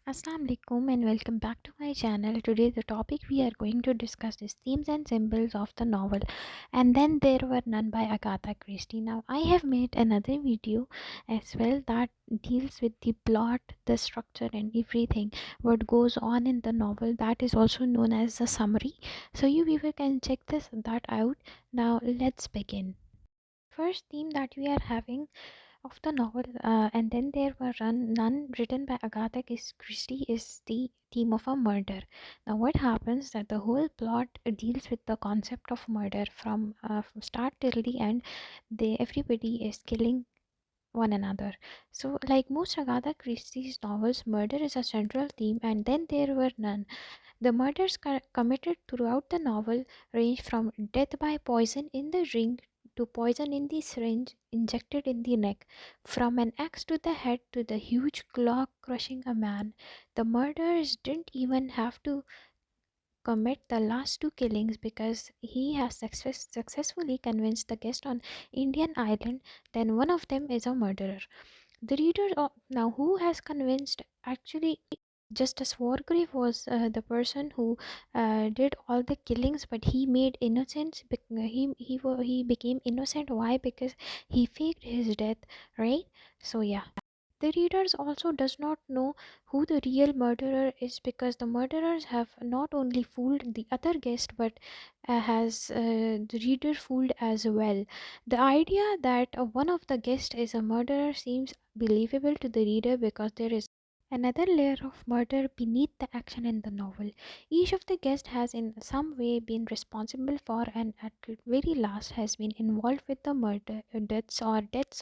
Assalamu alaikum and welcome back to my channel. Today the topic we are going to discuss is themes and symbols of the novel And Then There Were None by Agatha Christie. Now I have made another video as well that deals with the plot, the structure and everything what goes on in the novel, that is also known as the summary. So you viewer can check that out. Now let's begin. First theme that we are having of the novel, and then there were none, written by Agatha Christie, is the theme of a murder. Now, what happens that the whole plot deals with the concept of murder from start till the end. Everybody is killing one another. So, like most Agatha Christie's novels, murder is a central theme, and then there were none. The murders committed throughout the novel range from death by poison in the ring to poison in the syringe injected in the neck, from an axe to the head to the huge claw crushing a man. The murderers didn't even have to commit the last two killings because he has successfully convinced the guest on Indian island, then one of them is a murderer. The reader now who has convinced actually Justice Wargrave was the person who did all the killings, but he made innocence. He became innocent. Why? Because he faked his death, right? So yeah, the readers also does not know who the real murderer is because the murderers have not only fooled the other guest but has the reader fooled as well. The idea that one of the guests is a murderer seems believable to the reader because there is another layer of murder beneath the action in the novel. Each of the guests has in some way been responsible for and at very last has been involved with the murder, deaths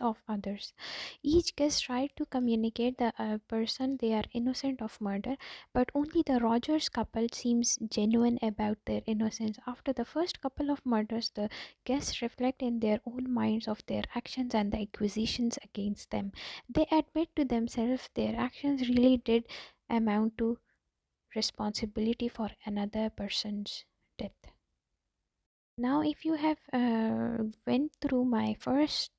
of others. Each guest tried to communicate the person they are innocent of murder, but only the Rogers couple seems genuine about their innocence. After the first couple of murders, the guests reflect in their own minds of their actions and the accusations against them. They admit to themselves their actions really did amount to responsibility for another person's death. Now if you have went through my first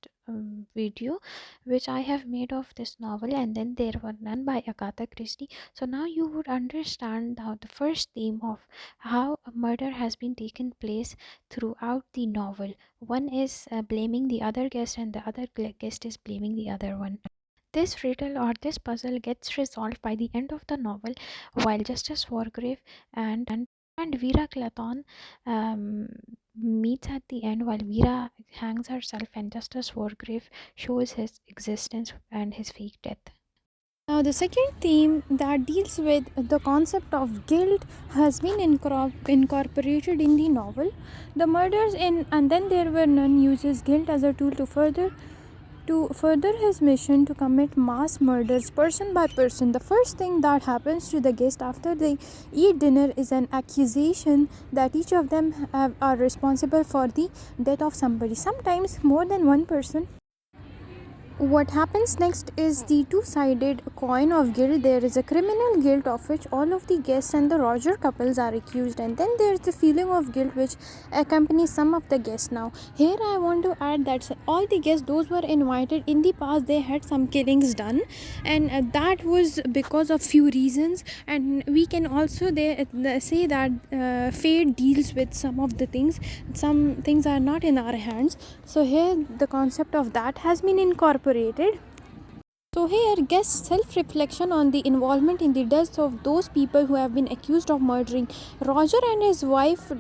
video which I have made of this novel and then there were none by Agatha Christie, so now you would understand how the first theme of how a murder has been taken place throughout the novel. One is blaming the other guest and the other guest is blaming the other one. This riddle or this puzzle gets resolved by the end of the novel while Justice Wargrave and Vera Clathon um, meets at the end while Vera hangs herself and Justice Wargrave shows his existence and his fake death. Now, the second theme that deals with the concept of guilt has been incorporated in the novel. The murders in And Then There Were None uses guilt as a tool to further his mission to commit mass murders person by person. The first thing that happens to the guest after they eat dinner is an accusation that each of them are responsible for the death of somebody, sometimes more than one person. What happens next is the two-sided coin of guilt. There is a criminal guilt of which all of the guests and the Roger couples are accused, and then there is the feeling of guilt which accompanies some of the guests. Now here I want to add that all the guests, those were invited in the past, they had some killings done, and that was because of few reasons. And we can also say that fate deals with some of the things. Some things are not in our hands, so here the concept of that has been incorporated. So here guests self-reflection on the involvement in the deaths of those people who have been accused of murdering. Roger and his wife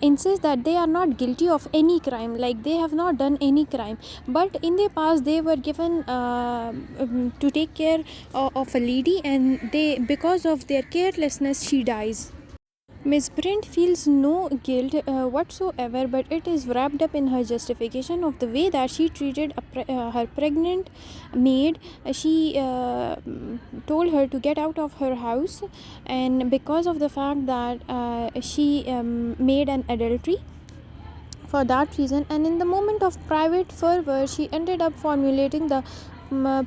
insist that they are not guilty of any crime, like they have not done any crime, but in the past they were given to take care of a lady, and they, because of their carelessness, she dies. Miss Brent feels no guilt whatsoever, but it is wrapped up in her justification of the way that she treated her pregnant maid. She told her to get out of her house, and because of the fact that she made an adultery for that reason, and in the moment of private fervor, she ended up formulating the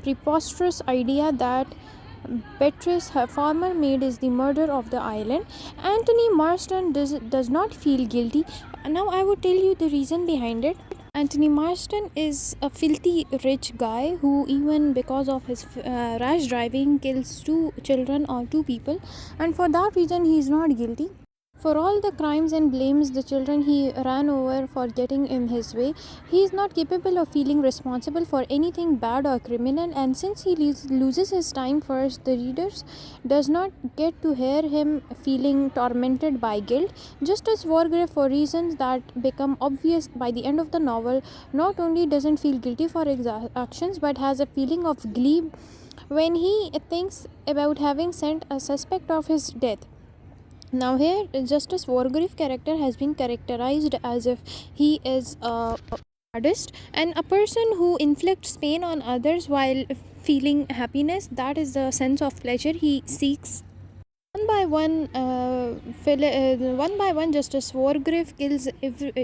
preposterous idea that Beatrice, her former maid, is the murderer of the island. Anthony Marston does not feel guilty. Now, I would tell you the reason behind it. Anthony Marston is a filthy rich guy who, even because of his rash driving, kills two children or two people, and for that reason, he is not guilty. For all the crimes and blames the children he ran over for getting in his way, he is not capable of feeling responsible for anything bad or criminal, and since he loses his time first, the readers does not get to hear him feeling tormented by guilt. Just as Wargrave, for reasons that become obvious by the end of the novel, not only doesn't feel guilty for his actions but has a feeling of glee when he thinks about having sent a suspect of his death. Now, here, Justice Wargreave character has been characterized as if he is a sadist and a person who inflicts pain on others while feeling happiness. That is the sense of pleasure he seeks. One by one, Justice Wargrave kills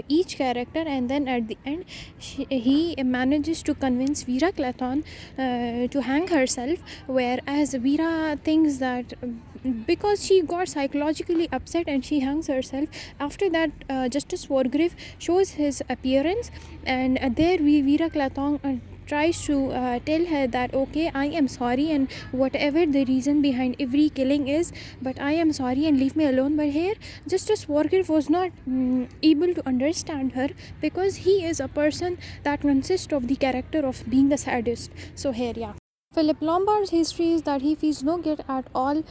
each character, and then at the end, he manages to convince Vera Clathon to hang herself. Whereas Vera thinks that because she got psychologically upset and she hangs herself. After that, Justice Wargrave shows his appearance, and there Vera Clathon tries to tell her that okay, I am sorry, and whatever the reason behind every killing is, but I am sorry and leave me alone. But here, Justice Walker was not able to understand her because he is a person that consists of the character of being a sadist. So here, yeah. Philip Lombard's history is that he feels no guilt at all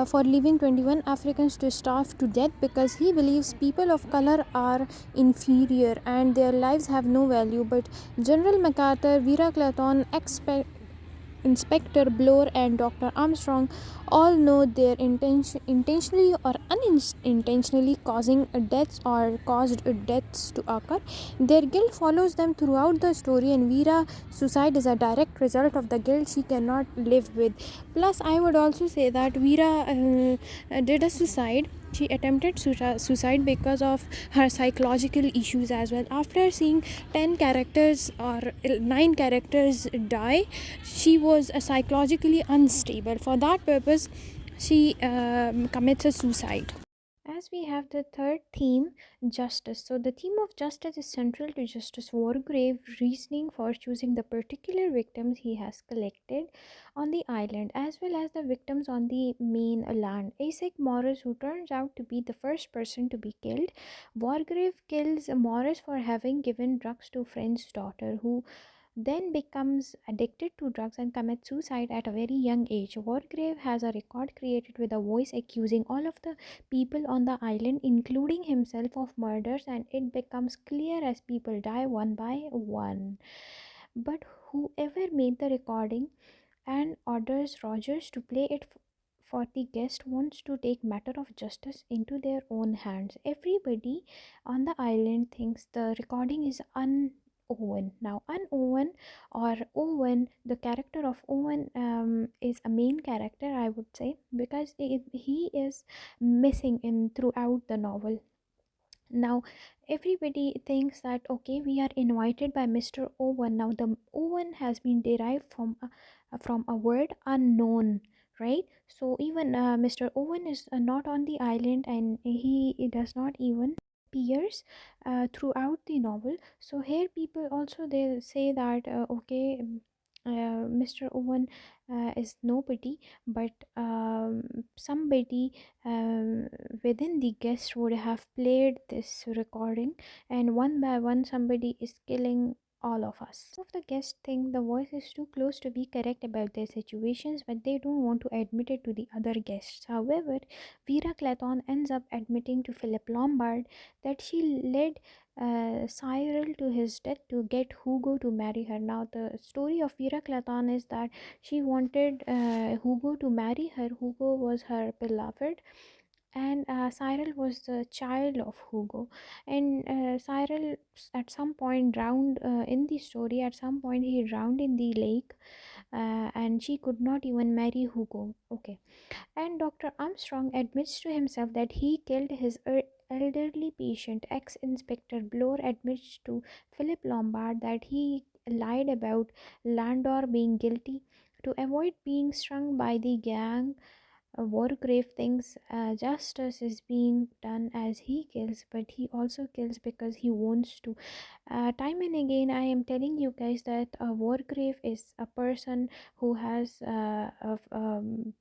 for leaving 21 Africans to starve to death because he believes people of color are inferior and their lives have no value. But General MacArthur, Vera Clathon, Inspector Bloor, and Dr. Armstrong all know their intentionally or unintentionally causing deaths or caused deaths to occur. Their guilt follows them throughout the story, and Vera's suicide is a direct result of the guilt she cannot live with. Plus, I would also say that Vera did a suicide. She attempted suicide because of her psychological issues as well. After seeing 10 characters or 9 characters die, she was psychologically unstable. For that purpose, she commits a suicide. As we have the third theme, justice. So, the theme of justice is central to Justice Wargrave's reasoning for choosing the particular victims he has collected on the island, as well as the victims on the main land. Isaac Morris, who turns out to be the first person to be killed, Wargrave kills Morris for having given drugs to a friend's daughter, who then becomes addicted to drugs and commits suicide at a very young age. Wargrave has a record created with a voice accusing all of the people on the island, including himself, of murders, and it becomes clear as people die one by one. But whoever made the recording and orders Rogers to play it for the guest wants to take matter of justice into their own hands. Everybody on the island thinks the recording is Owen. Now, Owen or Owen, the character of Owen is a main character, I would say, because he is missing in throughout the novel. Now, everybody thinks that okay, we are invited by Mr. Owen. Now, the Owen has been derived from a word unknown, right? So, even Mr. Owen is not on the island, and he does not even appears throughout the novel. So, here people also they say that okay, Mr. Owen is nobody, but somebody within the guest would have played this recording, and one by one somebody is killing all of us. Some of the guests think the voice is too close to be correct about their situations, but they don't want to admit it to the other guests. However, Vera Clathon ends up admitting to Philip Lombard that she led Cyril to his death to get Hugo to marry her. Now, the story of Vera Clathon is that she wanted Hugo to marry her. Hugo was her beloved, and Cyril was the child of Hugo. And Cyril, at some point, drowned in the story. At some point, he drowned in the lake, and she could not even marry Hugo. Okay, and Dr. Armstrong admits to himself that he killed his elderly patient. Ex Inspector Bloor admits to Philip Lombard that he lied about Landor being guilty to avoid being strung by the gang Wargrave thinks justice is being done as he kills, but he also kills because he wants to. Time and again, I am telling you guys that a Wargrave is a person who has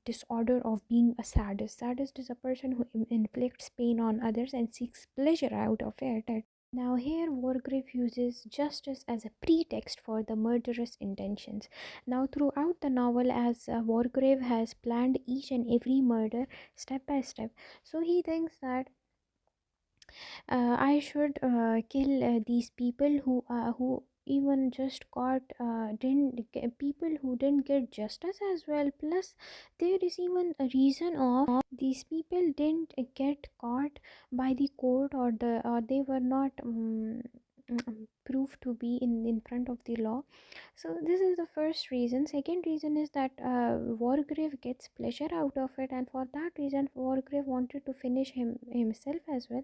disorder of being a sadist. Sadist is a person who inflicts pain on others and seeks pleasure out of it. Now, here Wargrave uses justice as a pretext for the murderous intentions. Now, throughout the novel, as Wargrave has planned each and every murder step by step, so he thinks that I should kill these people who even just got didn't get, people who didn't get justice as well. Plus, there is even a reason of these people didn't get caught by the court, or they were not proved to be in front of the law. So this is the first reason. Second reason is that Wargrave gets pleasure out of it, and for that reason Wargrave wanted to finish himself as well.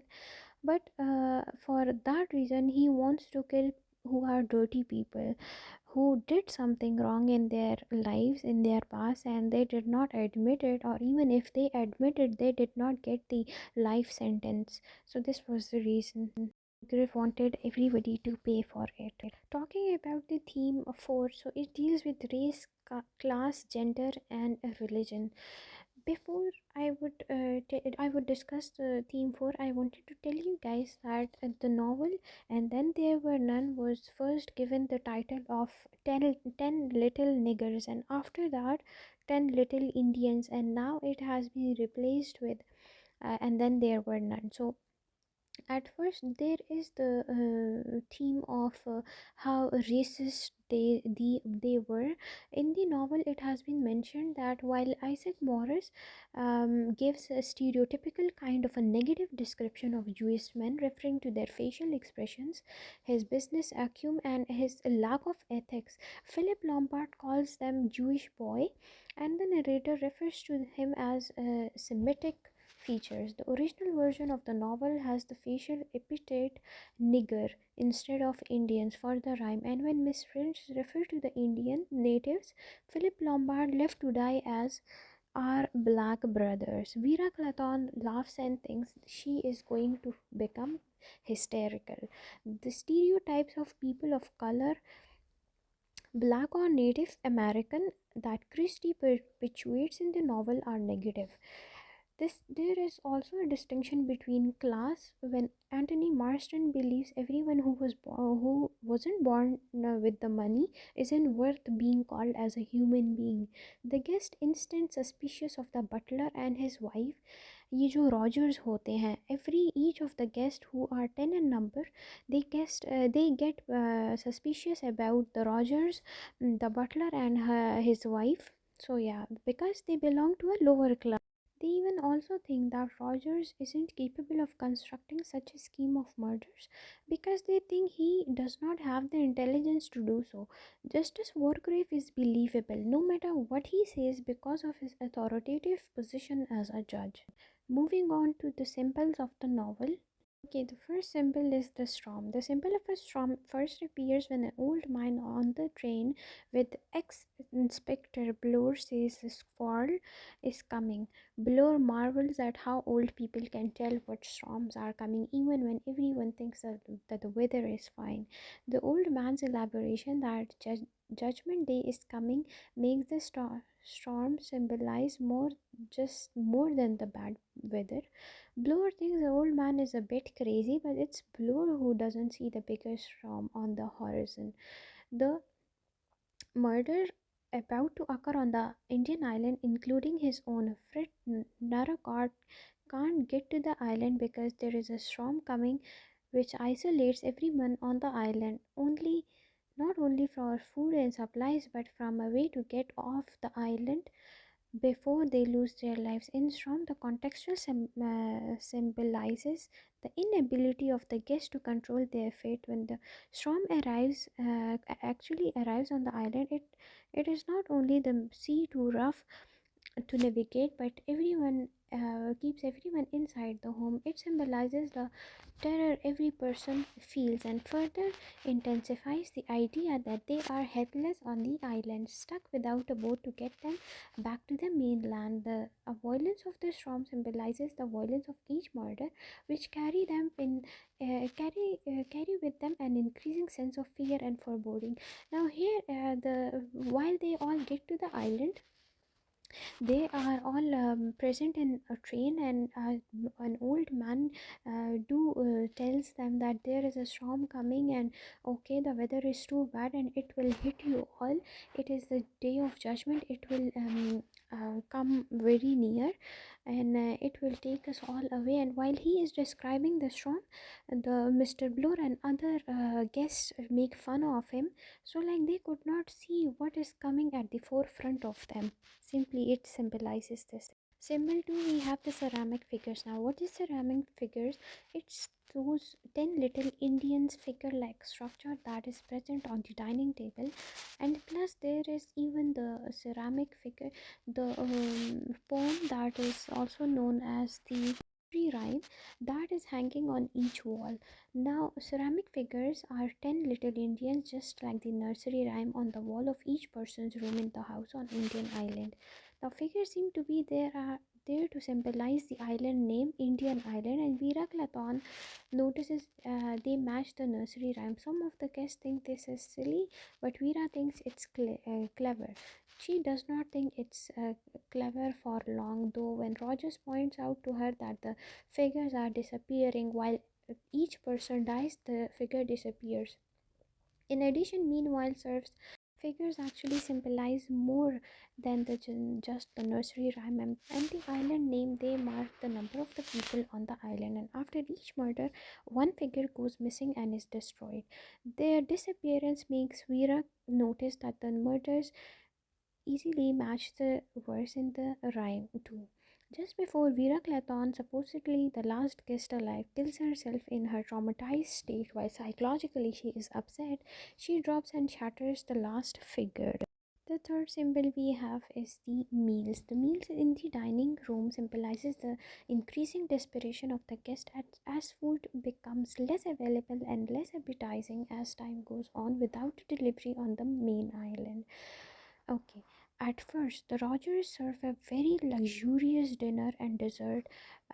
But for that reason he wants to kill who are dirty people, who did something wrong in their lives in their past, and they did not admit it, or even if they admit it, they did not get the life sentence. So this was the reason Griff wanted everybody to pay for it. Talking about the theme of force, so it deals with race, class, gender, and religion. Before I would discuss the theme 4, I wanted to tell you guys that the novel And Then There Were None was first given the title of 10 Little Niggers, and after that 10 Little Indians, and now it has been replaced with And Then There Were None. So at first there is the theme of how racist they were. In the novel it has been mentioned that while Isaac Morris gives a stereotypical kind of a negative description of Jewish men, referring to their facial expressions, his business acumen, and his lack of ethics, Philip Lombard calls them Jewish boy, and the narrator refers to him as Semitic features. The original version of the novel has the facial epithet nigger instead of Indians for the rhyme, and when Miss French referred to the Indian natives, Philip Lombard left to die as our black brothers. Vera Claton laughs and thinks she is going to become hysterical. The stereotypes of people of color, black or Native American, that Christie perpetuates in the novel are negative. There is also a distinction between class when Anthony Marston believes everyone who wasn't born with the money isn't worth being called as a human being. The guest instant suspicious of the butler and his wife, ये जो Rogers होते हैं, every each of the guests who are 10 in number, they get suspicious about the Rogers, the butler and his wife. So yeah, because they belong to a lower class. They even also think that Rogers isn't capable of constructing such a scheme of murders because they think he does not have the intelligence to do so. Justice Wargrave is believable no matter what he says because of his authoritative position as a judge. Moving on to the symbols of the novel. Okay, the first symbol is the storm. The symbol of a storm first appears when an old man on the train with ex-inspector Bloor says a squall is coming. Bloor marvels at how old people can tell what storms are coming even when everyone thinks that the weather is fine. The old man's elaboration that Judgment Day is coming makes the storm symbolize more than the bad weather. Bloor thinks the old man is a bit crazy, but it's Bloor who doesn't see the bigger storm on the horizon. The murder about to occur on the Indian island, including his own. Fred Narragaard can't get to the island because there is a storm coming which isolates everyone on the island, only not only for food and supplies but from a way to get off the island before they lose their lives. In storm, the contextual symbolizes the inability of the guests to control their fate. When the storm actually arrives on the island, it is not only the sea too rough to navigate, but everyone keeps everyone inside the home. It symbolizes the terror every person feels and further intensifies the idea that they are helpless on the island, stuck without a boat to get them back to the mainland. The violence of the storm symbolizes the violence of each murder, which carry with them an increasing sense of fear and foreboding. Now here, the while they all get to the island, they are all present in a train, and an old man do tells them that there is a storm coming, and okay, the weather is too bad and it will hit you all. It is the day of judgment. It will come very near, and it will take us all away. And while he is describing the storm, the Mr. Bloor and other guests make fun of him, so like they could not see what is coming at the forefront of them. Simply, it symbolizes this. Symbol 2, we have the ceramic figures. Now, what is ceramic figures? It's those 10 little Indians figure like structure that is present on the dining table, and plus there is even the ceramic figure, the poem that is also known as the tree rhyme, that is hanging on each wall. Now, ceramic figures are 10 little Indians, just like the nursery rhyme on the wall of each person's room in the house on Indian island. Now, figures seem to be there to symbolize the island name, Indian Island, and Veera Klaton notices they match the nursery rhyme. Some of the guests think this is silly, but Veera thinks it's clever. She does not think it's clever for long, though, when Rogers points out to her that the figures are disappearing while each person dies, the figure disappears. In addition, meanwhile, serves figures actually symbolize more than just the nursery rhyme and the island name. They mark the number of the people on the island, and after each murder, one figure goes missing and is destroyed. Their disappearance makes Veera notice that the murders easily match the verse in the rhyme too. Just before Vera Clathon, supposedly the last guest alive, kills herself in her traumatized state while psychologically she is upset, she drops and shatters the last figure. The third symbol we have is the meals. The meals in the dining room symbolizes the increasing desperation of the guest as food becomes less available and less appetizing as time goes on without delivery on the main island. Okay, at first, the Rogers serve a very luxurious dinner and dessert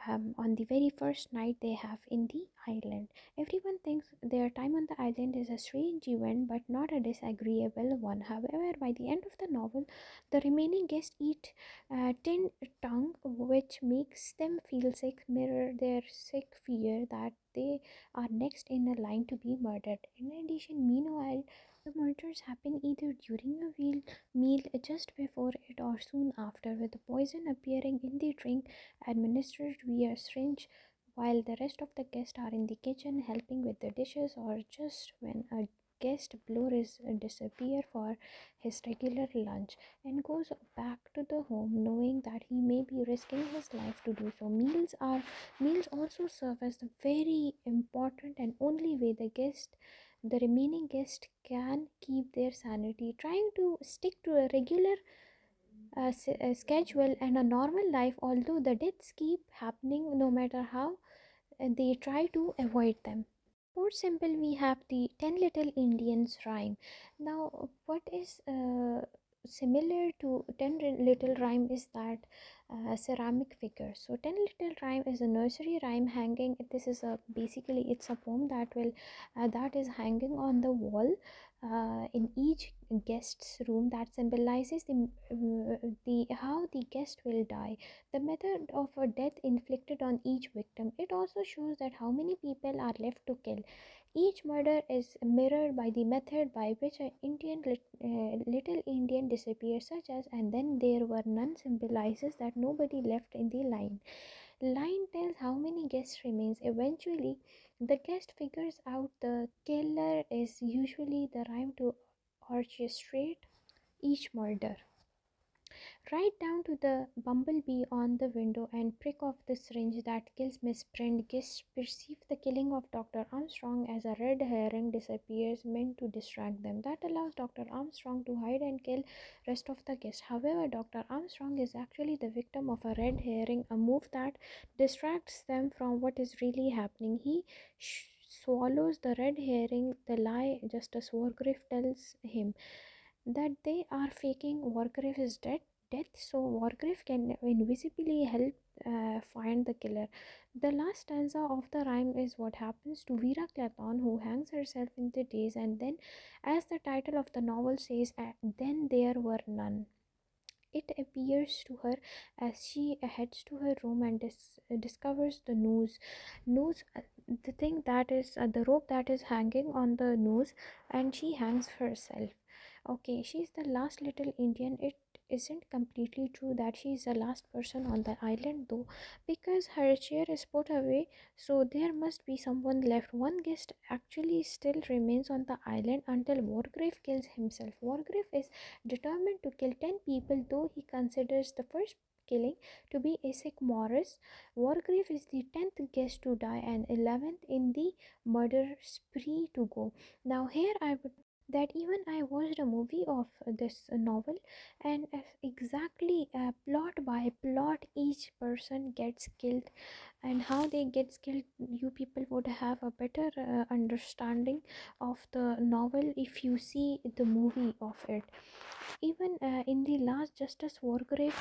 on the very first night they have in the island. Everyone thinks their time on the island is a strange event, but not a disagreeable one. However, by the end of the novel, the remaining guests eat tinned tongue, which makes them feel sick, mirror their sick fear that they are next in a line to be murdered. In addition, meanwhile, the murders happen either during a meal just before it or soon after, with the poison appearing in the drink administered via syringe while the rest of the guests are in the kitchen helping with the dishes, or just when a guest Bloor is disappear for his regular lunch and goes back to the home knowing that he may be risking his life to do so. Meals also serve as the very important and only way the remaining guest can keep their sanity, trying to stick to a regular schedule and a normal life, although the deaths keep happening no matter how they try to avoid them. For simple, we have the 10 Little Indians rhyme. Now, what is similar to Little Rhyme is that ceramic figure. So, 10 Little Rhyme is a nursery rhyme hanging. This is a basically it's a poem that is hanging on the wall in each guest's room, that symbolizes the how the guest will die, the method of a death inflicted on each victim. It also shows that how many people are left to kill. Each murder is mirrored by the method by which a little Indian disappears, such as "and then there were none" symbolizes that nobody left in the line. Line tells how many guests remains. Eventually, the guest figures out the killer is usually the rhyme to orchestrate each murder. right down to the bumblebee on the window and prick of the syringe that kills Miss Brent. Guests perceive the killing of Dr. Armstrong as a red herring disappears meant to distract them. That allows Dr. Armstrong to hide and kill rest of the guests. However, Dr. Armstrong is actually the victim of a red herring, a move that distracts them from what is really happening. He swallows the red herring, the lie just as Wargrave tells him that they are faking Wargrave is death, so Wargrave can invisibly help find the killer. The last stanza of the rhyme is what happens to Vera Clathon, who hangs herself in the days, and then, as the title of the novel says, then there were none. It appears to her as she heads to her room and discovers the noose, the thing that is the rope that is hanging on the noose, and she hangs herself. Okay, she's the last little Indian. It isn't completely true that she's the last person on the island though, because her chair is put away, so there must be someone left. One guest actually still remains on the island until Wargrave kills himself. Wargrave is determined to kill 10 people, though he considers the first killing to be Isaac Morris. Wargrave is the 10th guest to die and 11th in the murder spree to go. Now, here I would that even I watched a movie of this novel, and exactly plot by plot each person gets killed, and how they get killed, you people would have a better understanding of the novel if you see the movie of it. Even in the last, Justice Wargrave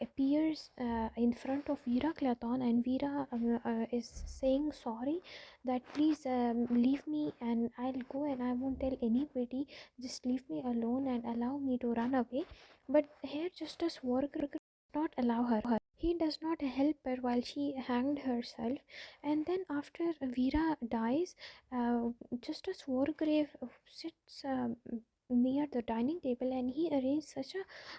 appears in front of Vera Clathon, and Vera is saying sorry, that please leave me and I'll go and I won't tell anybody, just leave me alone and allow me to run away. But here Justice Wargrave does not allow her. He does not help her while she hanged herself. And then after Vera dies, Justice Wargrave sits near the dining table, and he arranged such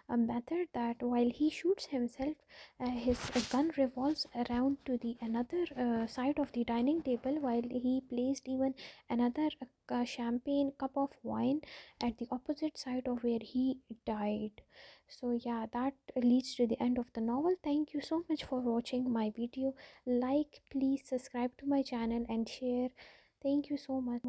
a method that while he shoots himself, his gun revolves around to the another side of the dining table, while he placed even another champagne cup of wine at the opposite side of where he died. So yeah, that leads to the end of the novel. Thank you so much for watching my video. Like, please subscribe to my channel and share. Thank you so much.